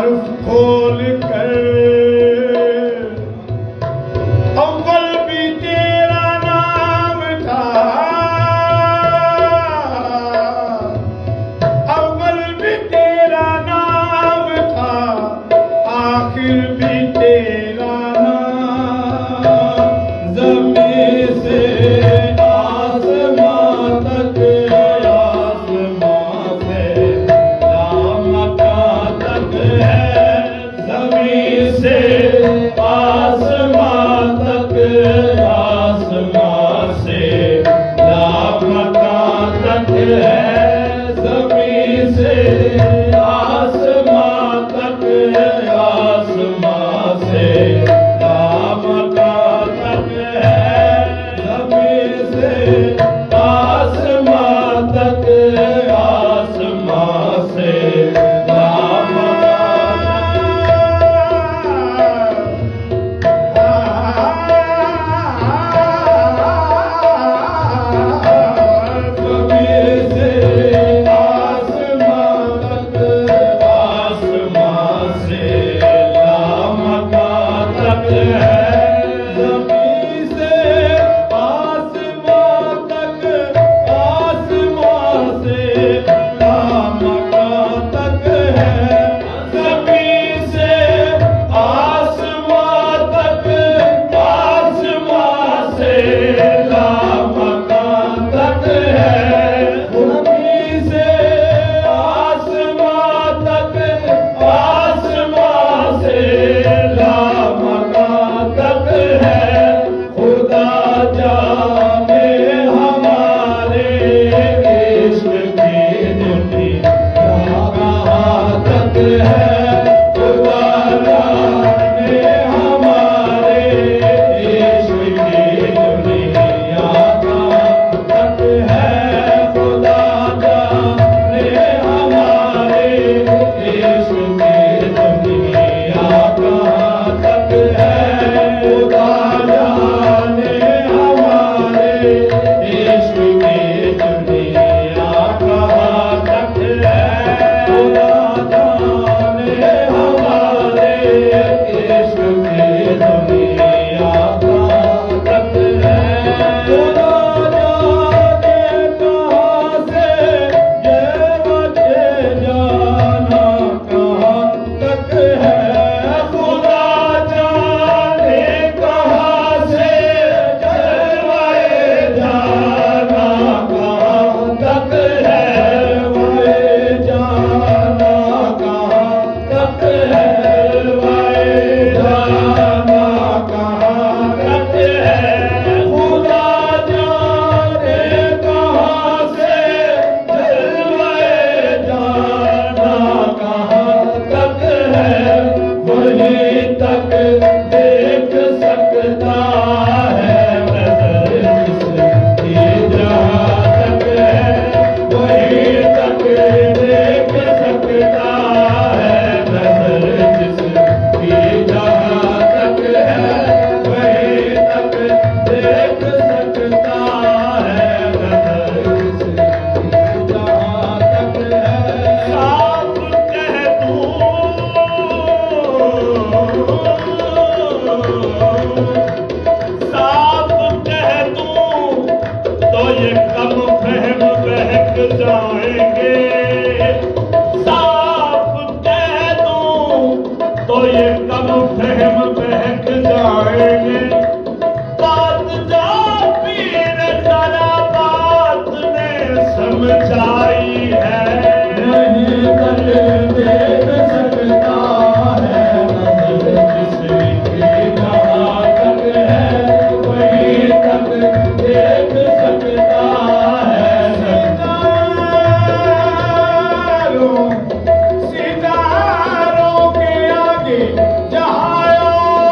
तारुफ खोल कर अव्वल भी तेरा नाम था, अव्वल भी तेरा नाम था, आखिर भी तेरा नाम। ज़मीं से आसमां तक, आसमां से लामकां तक है। ज़मीं से आसमां तक, आसमां से लामकां तक है। ज़मीं से आसमां तक, आसमां से लामकां तक है। ज़मीं से आसमां तक, आसमां से सितारों के आगे जहां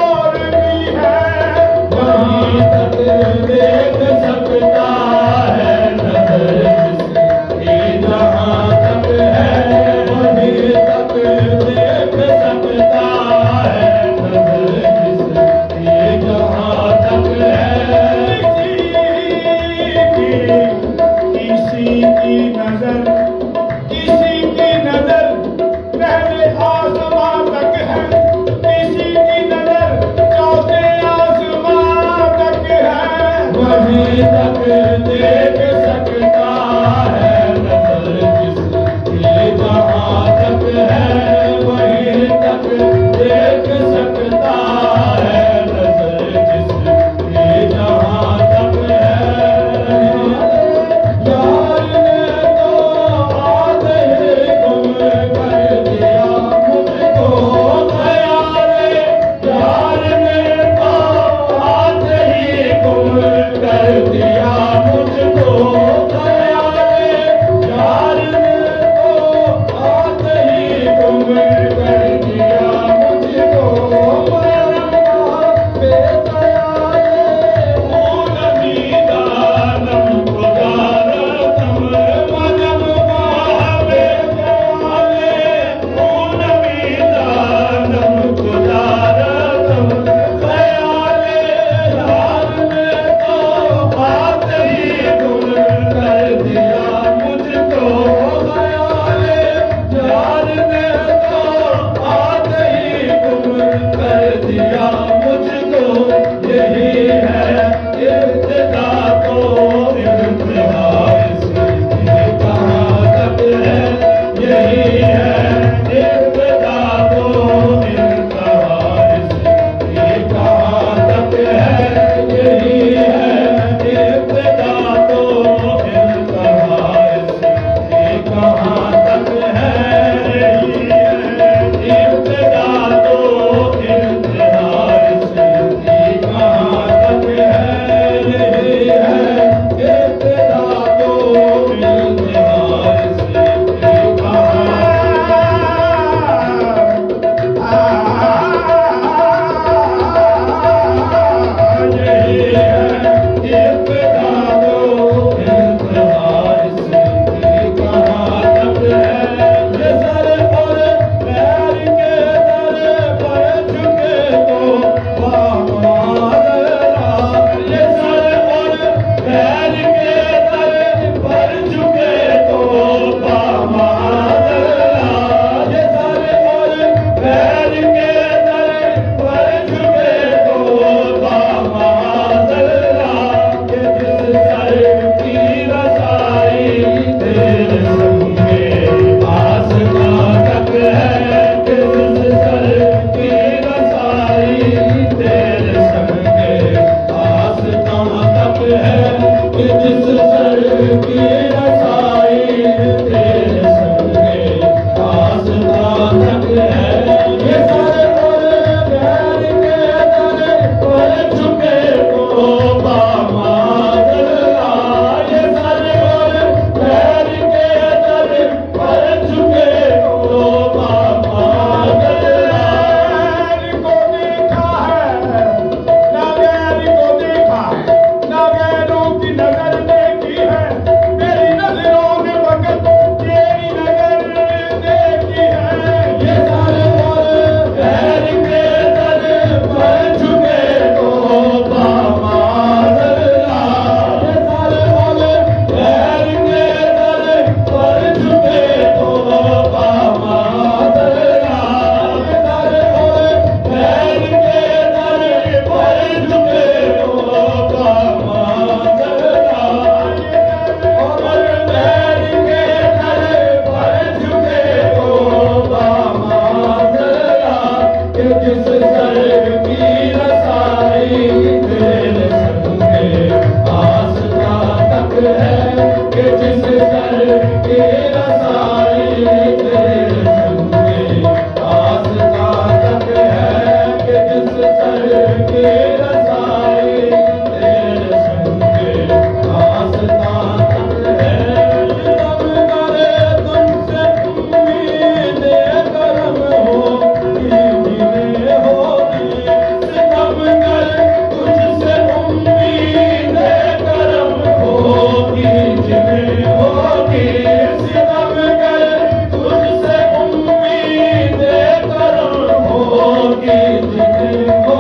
होगी जिनको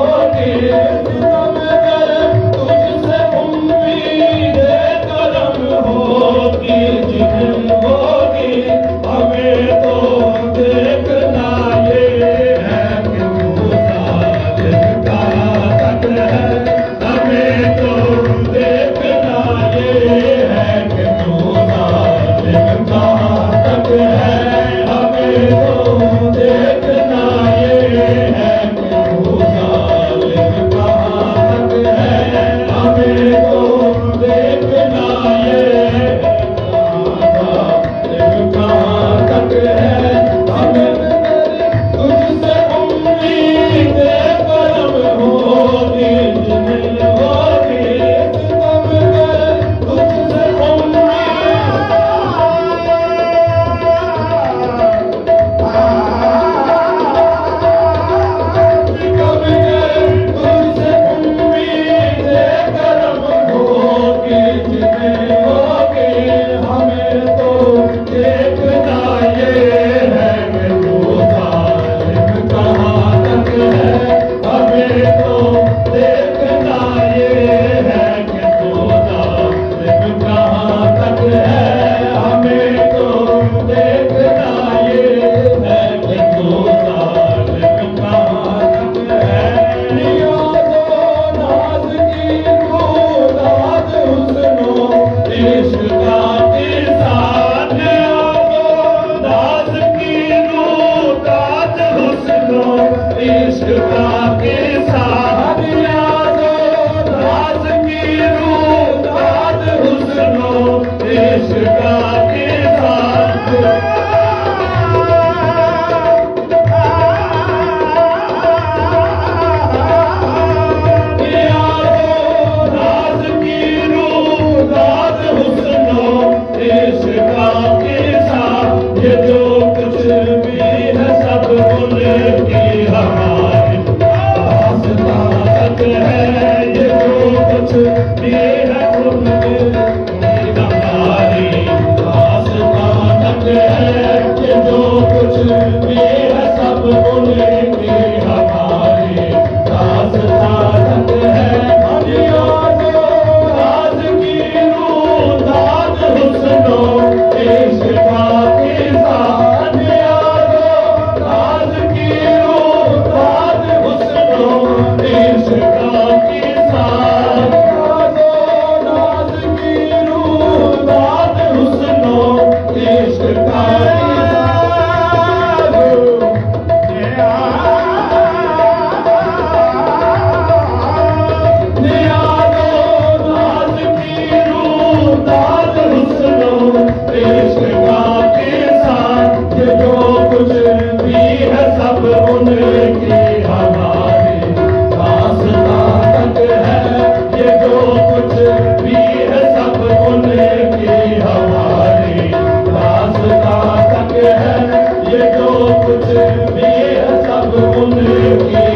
सितम कर तुझसे उम्मीदें करम होगी जिनको हमें तो देखना ये है कि मूसा जिनका तक है हमें तो देखना ये है कि मूसा जिनका तक है हमें तो देखना ये है कि मूसा जिनका तक है हमें तो देखना ये तुझसे उम्मीदें करम होगी जिन्हें होगी सितम कर तुझसे उम्मीदें करम होगी जिन्हें होगी हमें तो देखना ये है कि मूसा कहाँ तक है हमें तो देखना ये है कि मूसा कहाँ तक है हमें तो देखना ये है कि मूसा कहाँ तक है नियाज़ो नाज़ की खुदाद हुस्नो इश्क का किस्सा नियाज़ो नाज़ की खुदाद हुस्नो इश्क का किस्सा नियाज़ो नाज़ की खुदाद हुस्नो इश्क का किस्सा नाज़ की रूदाद हुस्नो इश्क़ के साथ ये जो कुछ भी है सब उनकी हमारी दास्तां तक है ये जो कुछ भी है उनकी हमारी दास्तां तक है ये जो कुछ भी है सब उनकी हमारी दास्तां तक है नाज़ की रूदाद हुस्नो इश्क़ के साथ नाज़ की रूदाद हुस्नो इश्क़ के साथ नाज़ की रूदाद हुस्नो इश्क़ के कुछ भी है सब उनकी